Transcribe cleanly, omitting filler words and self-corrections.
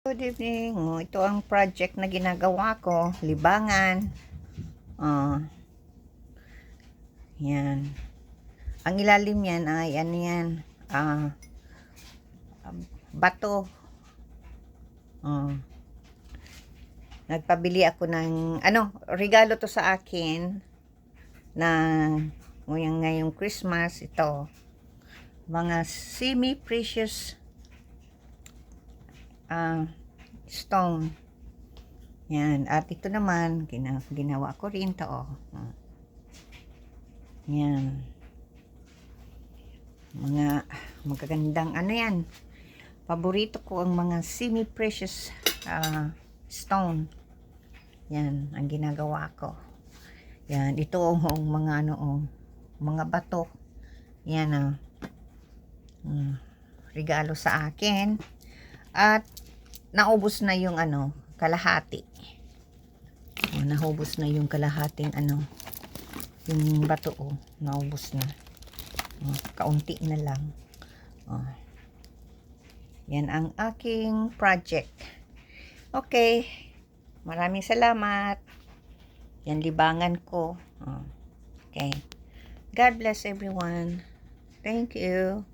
Good evening. Ito ang project na ginagawa ko. Libangan. Yan. Ang ilalim yan ay ano yan. Bato. Nagpabili ako ng regalo to sa akin na ngayong Christmas. Ito. Mga semi-precious stone. Yan. At ito naman, ginawa ko rin to. Yan. Mga magagandang yan. Paborito ko ang mga semi-precious stone. Yan. Ang ginagawa ko. Yan. Ito ang mga mga bato. Yan. Regalo sa akin. At naubos na yung kalahati. Naubos na yung kalahating yung bato naubos na. Kaunti na lang. Yan ang aking project. Okay. Maraming salamat. Yan libangan ko. Okay. God bless everyone. Thank you.